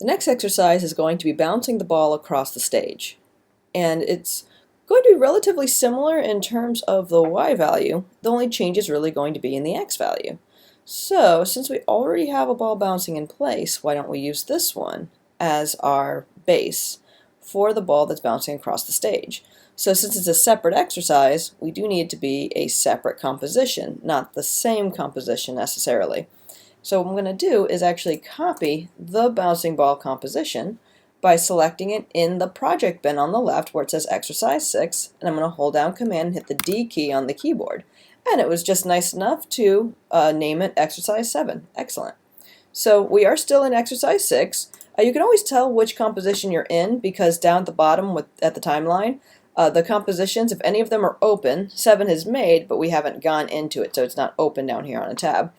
The next exercise is going to be bouncing the ball across the stage. And it's going to be relatively similar in terms of the y value. The only change is really going to be in the x value. So, since we already have a ball bouncing in place, why don't we use this one as our base for the ball that's bouncing across the stage? So since it's a separate exercise, we do need it to be a separate composition, not the same composition necessarily. So what I'm going to do is actually copy the bouncing ball composition by selecting it in the project bin on the left where it says exercise 6, and I'm going to hold down command and hit the D key on the keyboard. And it was just nice enough to name it exercise 7. Excellent. So we are still in exercise 6. You can always tell which composition you're in because down at the bottom at the timeline, the compositions, if any of them are open, 7 is made, but we haven't gone into it, so it's not open down here on a tab.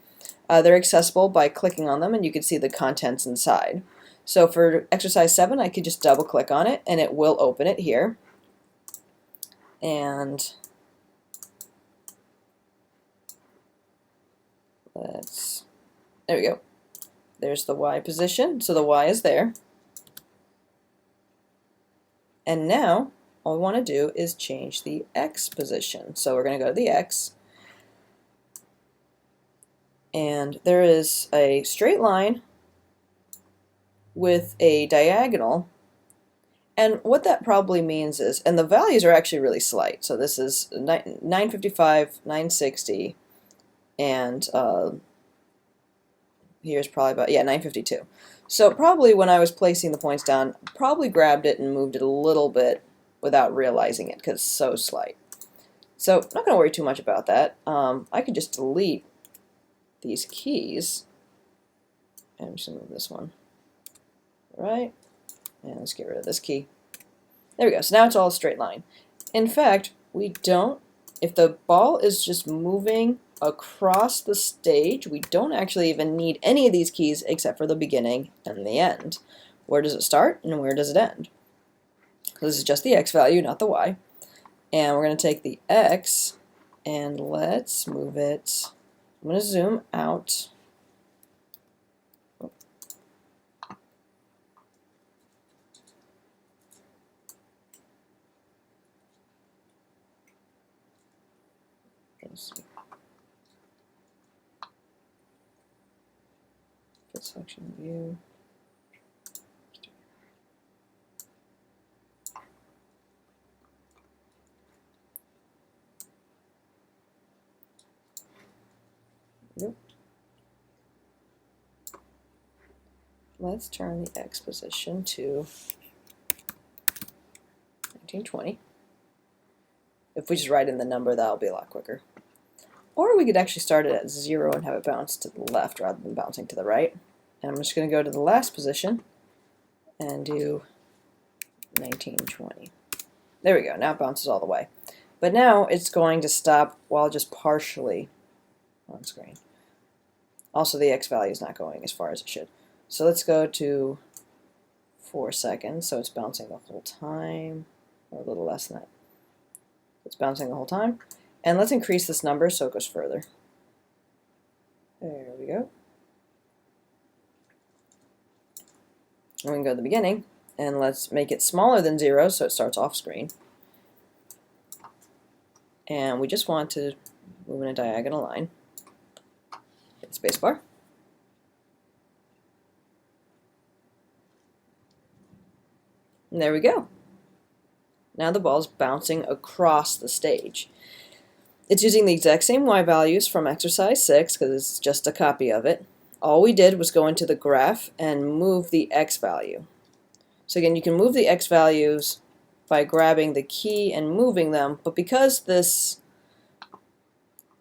They're accessible by clicking on them, and you can see the contents inside. So for exercise 7, I could just double click on it, and it will open it here. And there we go. There's the Y position, so the Y is there. And now, all we want to do is change the X position. So we're going to go to the X, and there is a straight line with a diagonal, and what that probably means is, and the values are actually really slight, so this is 955, 960, and here's probably about, 952. So probably when I was placing the points down, probably grabbed it and moved it a little bit without realizing it because it's so slight. So I'm not going to worry too much about that. I could just delete these keys, and I'm just going to move this one. Right, and let's get rid of this key. There we go. So now it's all a straight line. In fact, we don't, if the ball is just moving across the stage, we don't actually even need any of these keys except for the beginning and the end. Where does it start and where does it end? So this is just the x value, not the y. And we're going to take the x and let's move it. I'm going to zoom out. Fit selection view. Nope. Let's turn the X position to 1920. If we just write in the number, that'll be a lot quicker. Or we could actually start it at 0 and have it bounce to the left rather than bouncing to the right. And I'm just going to go to the last position and do 1920. There we go. Now it bounces all the way. But now it's going to stop while just partially on screen. Also, the X value is not going as far as it should. So let's go to 4 seconds. So it's bouncing the whole time, or a little less than that. It's bouncing the whole time. And let's increase this number so it goes further. There we go. And we can go to the beginning, and let's make it smaller than 0 so it starts off screen. And we just want to move in a diagonal line. Hit spacebar. And there we go. Now the ball's bouncing across the stage. It's using the exact same y values from exercise 6 because it's just a copy of it. All we did was go into the graph and move the x value. So again, you can move the x values by grabbing the key and moving them, but because this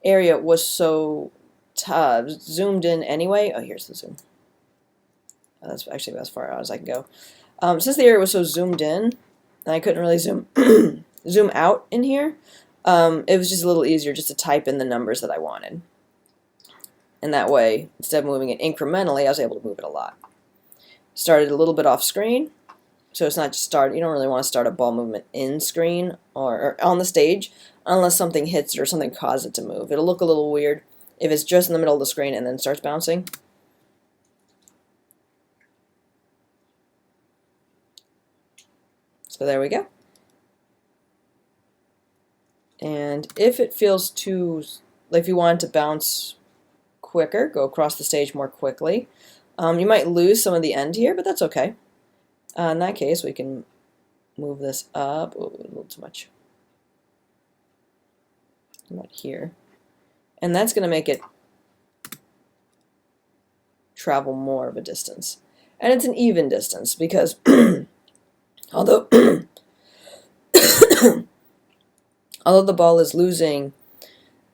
area was so zoomed in anyway, oh, here's the zoom. That's actually as far out as I can go. Since the area was so zoomed in, and I couldn't really zoom zoom out in here, it was just a little easier just to type in the numbers that I wanted. And that way, instead of moving it incrementally, I was able to move it a lot. Started a little bit off screen, so it's not just start. You don't really want to start a ball movement in screen or on the stage unless something hits it or something causes it to move. It'll look a little weird if it's just in the middle of the screen and then starts bouncing. So there we go. And if it feels too, like if you want it to bounce quicker, go across the stage more quickly, you might lose some of the end here, but that's okay. In that case, we can move this up. Oh, a little too much. About here. And that's going to make it travel more of a distance. And it's an even distance because although although the ball is losing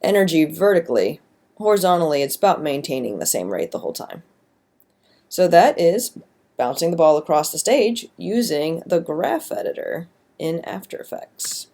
energy vertically, horizontally it's about maintaining the same rate the whole time. So that is bouncing the ball across the stage using the graph editor in After Effects.